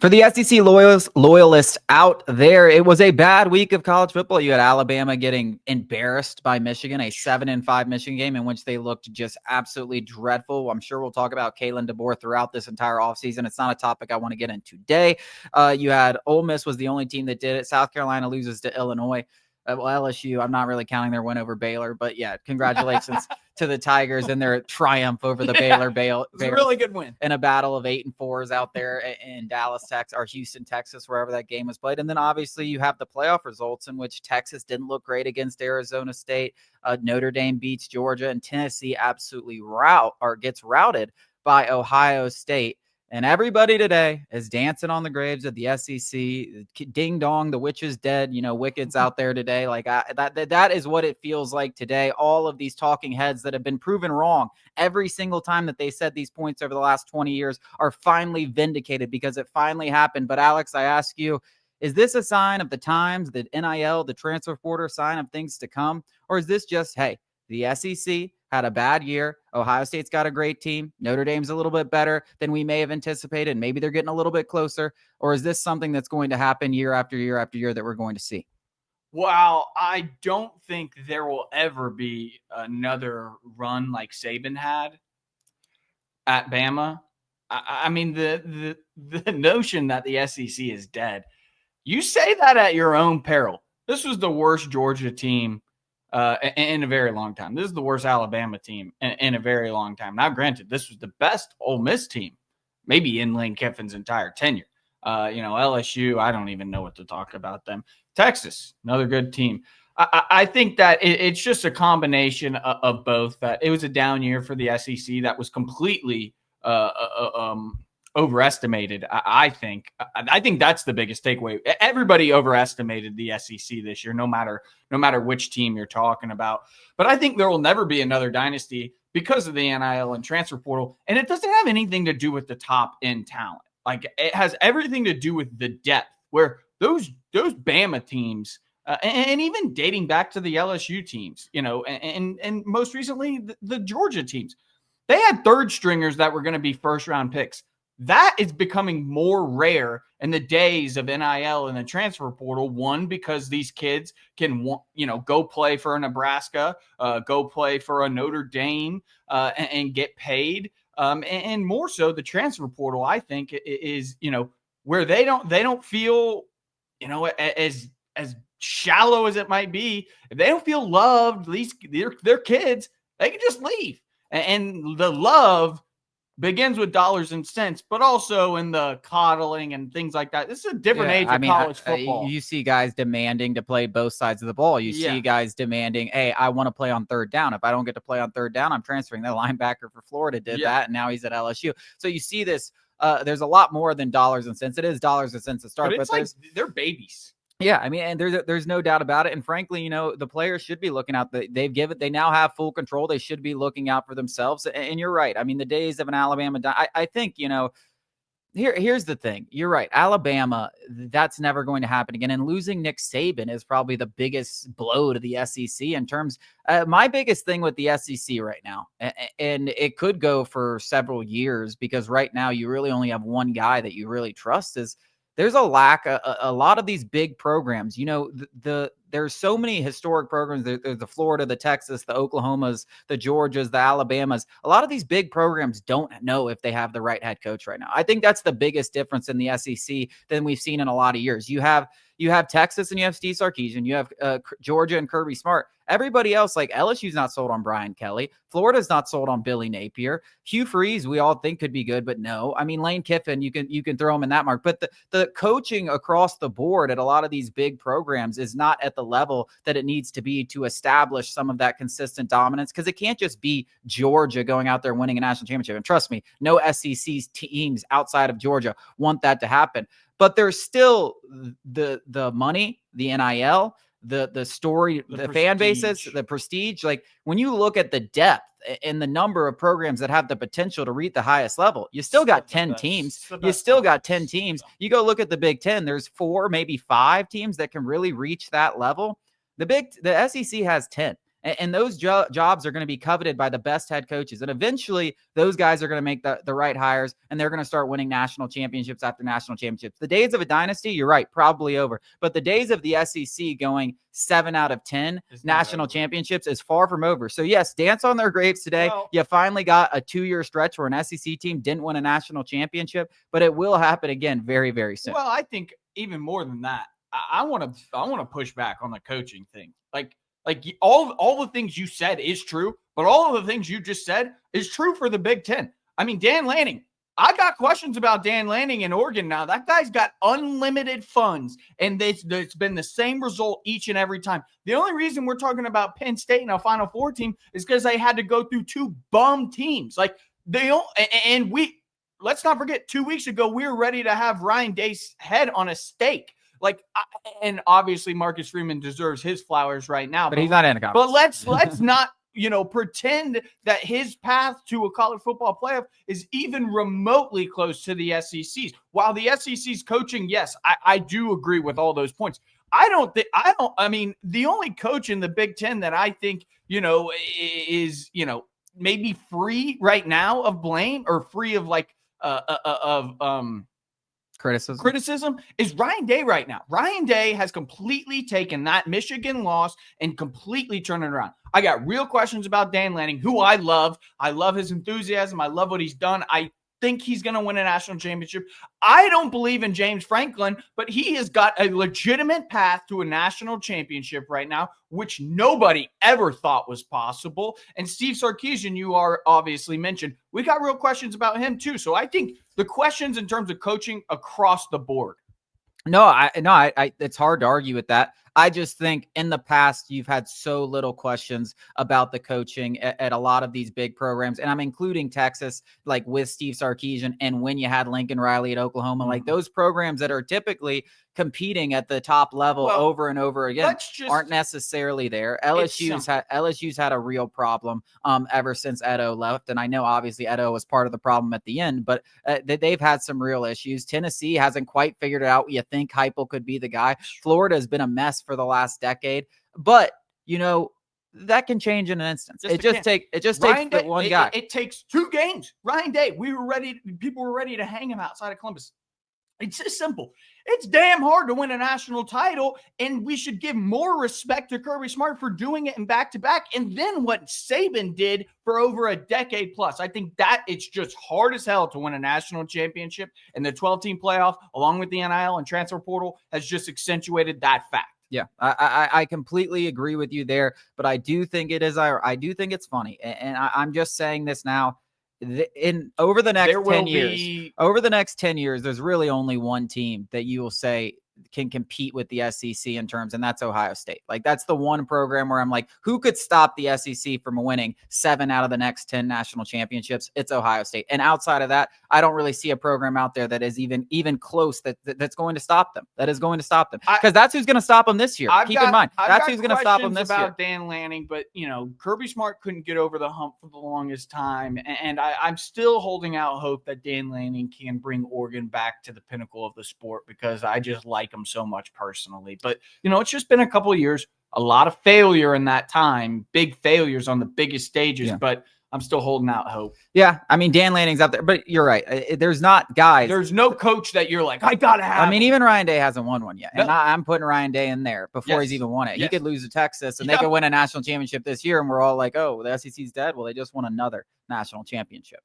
For the SEC loyalists out there, it was a bad week of college football. You had Alabama getting embarrassed by Michigan, a 7-5 Michigan game in which they looked just absolutely dreadful. I'm sure we'll talk about Kalen DeBoer throughout this entire offseason. It's not a topic I want to get into today. You had Ole Miss was the only team that did it. South Carolina loses to Illinois. Well, LSU, I'm not really counting their win over Baylor, but yeah, congratulations to the Tigers and their triumph over the Baylor Bears. It's a really good win. In a battle of 8-4s out there in Dallas, Texas, or Houston, Texas, wherever that game was played. And then obviously you have the playoff results in which Texas didn't look great against Arizona State. Notre Dame beats Georgia, and Tennessee absolutely gets routed by Ohio State. And everybody today is dancing on the graves of the SEC. Ding dong, the witch is dead. Wicked's out there today. Like that is what it feels like today. All of these talking heads that have been proven wrong every single time that they said these points over the last 20 years are finally vindicated because it finally happened. But Alex, I ask you, is this a sign of the times, the NIL, the transfer portal, sign of things to come? Or is this just, hey, the SEC had a bad year. Ohio State's got a great team. Notre Dame's a little bit better than we may have anticipated. Maybe they're getting a little bit closer. Or is this something that's going to happen year after year after year that we're going to see? Well, I don't think there will ever be another run like Saban had at Bama. I mean, the notion that the SEC is dead, you say that at your own peril. This was the worst Georgia team in a very long time. This is the worst Alabama team in a very long time. Now, granted, this was the best Ole Miss team, maybe in Lane Kiffin's entire tenure. LSU, I don't even know what to talk about them. Texas, another good team. I think that it's just a combination of both. That it was a down year for the SEC that was completely overestimated. I think that's the biggest takeaway. Everybody overestimated the SEC this year, no matter which team you're talking about. But I think there will never be another dynasty because of the NIL and transfer portal, and it doesn't have anything to do with the top end talent. Like it has everything to do with the depth, where those Bama teams, and even dating back to the LSU teams, and most recently the Georgia teams, they had third stringers that were going to be first round picks. That is becoming more rare in the days of NIL and the transfer portal. One, because these kids can, go play for a Nebraska, go play for a Notre Dame, and get paid. And more so, the transfer portal, I think, is where they don't feel, as shallow as it might be. If they don't feel loved, their kids, they can just leave. And the love begins with dollars and cents, but also in the coddling and things like that. This is a different age of college football. You see guys demanding to play both sides of the ball. You see guys demanding, hey, I want to play on third down. If I don't get to play on third down, I'm transferring. The linebacker for Florida did that, and now he's at LSU. So you see this. There's a lot more than dollars and cents. It is dollars and cents to start, but they're babies. Yeah, I mean, and there's no doubt about it. And frankly, the players should be looking out. They now have full control. They should be looking out for themselves. And you're right. I mean, the days of an Alabama, I think, here's the thing. You're right. Alabama, that's never going to happen again. And losing Nick Saban is probably the biggest blow to the SEC in terms. My biggest thing with the SEC right now, and it could go for several years because right now you really only have one guy that you really trust, is there's a lack. A lot of these big programs, there's so many historic programs. There's the Florida, the Texas, the Oklahomas, the Georgias, the Alabamas. A lot of these big programs don't know if they have the right head coach right now. I think that's the biggest difference in the SEC than we've seen in a lot of years. You have Texas and you have Steve Sarkisian. You have Georgia and Kirby Smart. Everybody else, like LSU's not sold on Brian Kelly. Florida's not sold on Billy Napier. Hugh Freeze, we all think could be good, but no. I mean, Lane Kiffin, you can throw him in that mark. But the coaching across the board at a lot of these big programs is not at the level that it needs to be to establish some of that consistent dominance, because it can't just be Georgia going out there winning a national championship. And trust me, no SEC teams outside of Georgia want that to happen. But there's still the money, the NIL, the story, the fan bases, the prestige. Like when you look at the depth and the number of programs that have the potential to reach the highest level, you still got 10 teams. You still got 10 teams. You go look at the Big Ten, there's 4, maybe 5 teams that can really reach that level. The SEC has 10. And those jobs are going to be coveted by the best head coaches. And eventually those guys are going to make the right hires, and they're going to start winning national championships after national championships. The days of a dynasty, you're right, probably over. But the days of the SEC going 7 out of 10 national championships is far from over. So yes, dance on their graves today. Well, you finally got a 2-year stretch where an SEC team didn't win a national championship, but it will happen again very, very soon. Well, I think even more than that, I want to push back on the coaching thing. Like all the things you said is true, but all of the things you just said is true for the Big Ten. I mean, Dan Lanning, I got questions about Dan Lanning in Oregon now. That guy's got unlimited funds, and it's been the same result each and every time. The only reason we're talking about Penn State and a Final Four team is because they had to go through 2 bum teams. Like let's not forget, 2 weeks ago, we were ready to have Ryan Day's head on a stake. And obviously Marcus Freeman deserves his flowers right now. But he's not in a conference. But let's not, pretend that his path to a college football playoff is even remotely close to the SEC's. While the SEC's coaching, yes, I do agree with all those points. I mean, the only coach in the Big Ten that I think, is, maybe free right now of blame, or free of criticism is Ryan Day right now. Ryan Day has completely taken that Michigan loss and completely turned it around. I got real questions about Dan Lanning, who I love. I love his enthusiasm. I love what he's done. I think he's going to win a national championship. I don't believe in James Franklin, but he has got a legitimate path to a national championship right now, which nobody ever thought was possible. And Steve Sarkisian, you are obviously mentioned. We got real questions about him too. So I think the questions in terms of coaching across the board. No, it's hard to argue with that. I just think in the past, you've had so little questions about the coaching at a lot of these big programs. And I'm including Texas, like with Steve Sarkisian, and when you had Lincoln Riley at Oklahoma, like those programs that are typically competing at the top level over and over again aren't necessarily there. LSU's had a real problem ever since Edo left. And I know obviously Edo was part of the problem at the end, but they've had some real issues. Tennessee hasn't quite figured it out. You think Heupel could be the guy. Florida has been a mess for the last decade, but that can change in an instance. It just takes one guy. It takes 2 games. Ryan Day, people were ready to hang him outside of Columbus. It's just simple. It's damn hard to win a national title, and we should give more respect to Kirby Smart for doing it in back-to-back, and then what Saban did for over a decade plus. I think that it's just hard as hell to win a national championship, and the 12-team playoff, along with the NIL and transfer portal, has just accentuated that fact. Yeah, I completely agree with you there, but I do think it's funny, and I'm just saying this now. Over the next 10 years, there's really only one team that you will say can compete with the SEC in terms, and that's Ohio State. Like, that's the one program where I'm like, who could stop the SEC from winning 7 out of the next 10 national championships? It's Ohio State. And outside of that, I don't really see a program out there that is even close that's going to stop them. That is going to stop them, because that's who's going to stop them this year. Keep in mind, that's who's going to stop them this year. About Dan Lanning, but Kirby Smart couldn't get over the hump for the longest time, and I'm still holding out hope that Dan Lanning can bring Oregon back to the pinnacle of the sport, because I just like him so much personally. But it's just been a couple of years, a lot of failure in that time, big failures on the biggest stages, but I'm still holding out hope. Yeah, I mean, Dan Lanning's up there, but you're right. There's not guys. There's no coach that you're like, I gotta have. I mean, even Ryan Day hasn't won one yet, and I'm putting Ryan Day in there before he's even won it. He could lose to Texas, and they could win a national championship this year, and we're all like, oh, the SEC's dead. Well, they just won another national championship.